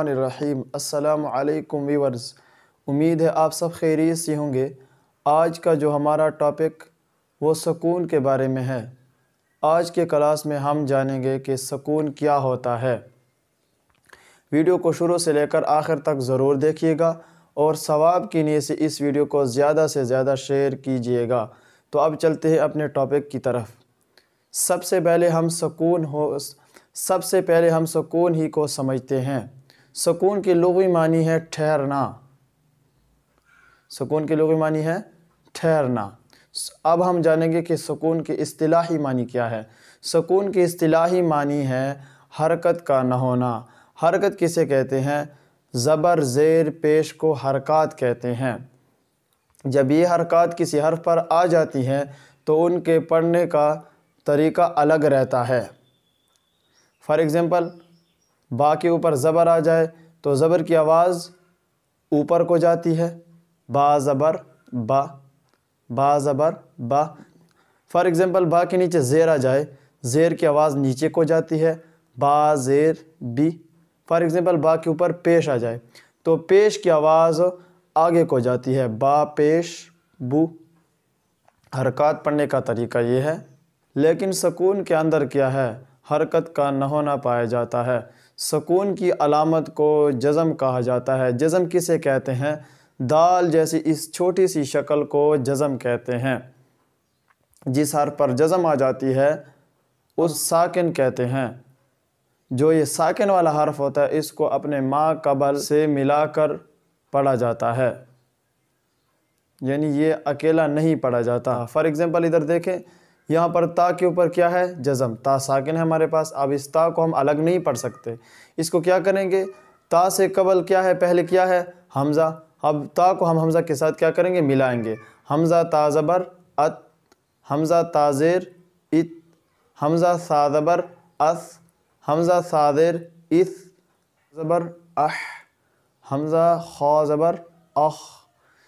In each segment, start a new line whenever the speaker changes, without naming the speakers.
बिस्मिल्लाहिर्रहमानिर्रहीम। अस्सलामु अलैकुम व्यूअर्स, उम्मीद है आप सब खैरियत से होंगे। आज का जो हमारा टॉपिक वो सुकून के बारे में है। आज के क्लास में हम जानेंगे कि सुकून क्या होता है। वीडियो को शुरू से लेकर आखिर तक ज़रूर देखिएगा और सवाब की नीयत से इस वीडियो को ज़्यादा से ज़्यादा शेयर कीजिएगा। तो अब चलते हैं अपने टॉपिक की तरफ। सबसे पहले हम सुकून ही को समझते हैं। सुकून की लुग़वी मानी है ठहरना। सुकून की लुग़वी मानी है ठहरना। अब हम जानेंगे कि सुकून की इस्तिलाही मानी क्या है। सुकून की इस्तिलाही मानी है हरकत का न होना। हरकत किसे कहते हैं? ज़बर ज़ेर पेश को हरकत कहते हैं। जब ये हरकत किसी हर्फ पर आ जाती हैं तो उनके पढ़ने का तरीका अलग रहता है। फॉर एग्ज़ाम्पल, बा के ऊपर ज़बर आ जाए तो ज़बर की आवाज़ ऊपर को जाती है, बा ज़बर बा, बा ज़बर बा। फॉर एग्ज़ाम्पल, बा के नीचे ज़ेर आ जाए, ज़ेर की आवाज़ नीचे को जाती है, बा ज़ेर बी। फॉर एग्ज़ाम्पल, बा के ऊपर पेश आ जाए तो पेश की आवाज़ आगे को जाती है, बा पेश बू। हरकत पढ़ने का तरीका ये है। लेकिन सुकून के अंदर क्या है? हरकत का न होना पाया जाता है। सुकून की अलामत को जज़म कहा जाता है। जज़म किसे कहते हैं? दाल जैसी इस छोटी सी शक्ल को जज़म कहते हैं। जिस हर्फ पर जज़म आ जाती है उस साकिन कहते हैं। जो ये साकिन वाला हर्फ होता है इसको अपने माँ कबल से मिलाकर पढ़ा जाता है, यानी ये अकेला नहीं पढ़ा जाता। फॉर एग्ज़ाम्पल, इधर देखें, यहाँ पर ता के ऊपर क्या है? जज़म। ता साकिन है हमारे पास। अब इस ता को हम अलग नहीं पढ़ सकते। इसको क्या करेंगे? ता से कबल क्या है? पहले क्या है? हमज़ा। अब ता को हम हमज़ा के साथ क्या करेंगे? मिलाएंगे। हमज़ा ता ज़बर अत, हमज़ा ता ज़ेर इत, हमज़ा सा ज़बर अस, हमज़ा सा ज़ेर इस, ज़बर अह, हमज़ा खा ज़बर अह।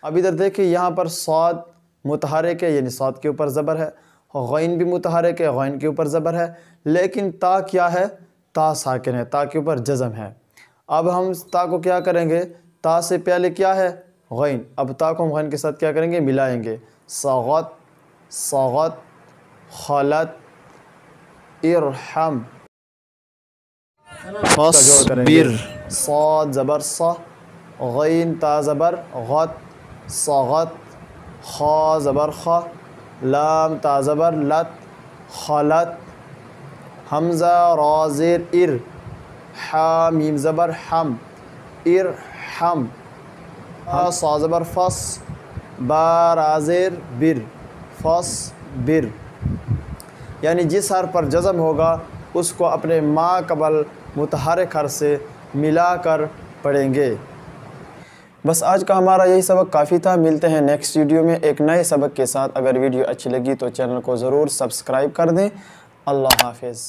अब इधर देखिए, यहाँ पर साद मुतहरिक है, यानी साद के ऊपर ज़बर है। गैन भी मुतहरिक है, गैन के ऊपर ज़बर है। लेकिन ता क्या है? ता साकिन है, ता के ऊपर जज़म है। अब हम ता को क्या करेंगे? ता से पहले क्या है? गैन। अब ता को हम गैन के साथ क्या करेंगे? मिलाएंगे। सगत, सगत, खलत, इरहम।
फस्बिर,
साद ज़बर सा, गैन ता ज़बर गत, सगत, खा ज़बर खा, लाम ता ज़बर लत, खलत, हमज़ा रा ज़ेर इर, हा मीम ज़बर हम, इर हम, सा ज़बर फस, बा रा ज़ेर बिर, फस बिर। यानी जिस हर्फ पर जज़म होगा उसको अपने माँ कबल मुतहरिक हर्फ से मिलाकर पढ़ेंगे। बस आज का हमारा यही सबक काफ़ी था। मिलते हैं नेक्स्ट वीडियो में एक नए सबक के साथ। अगर वीडियो अच्छी लगी तो चैनल को ज़रूर सब्सक्राइब कर दें। अल्लाह हाफ़िज़।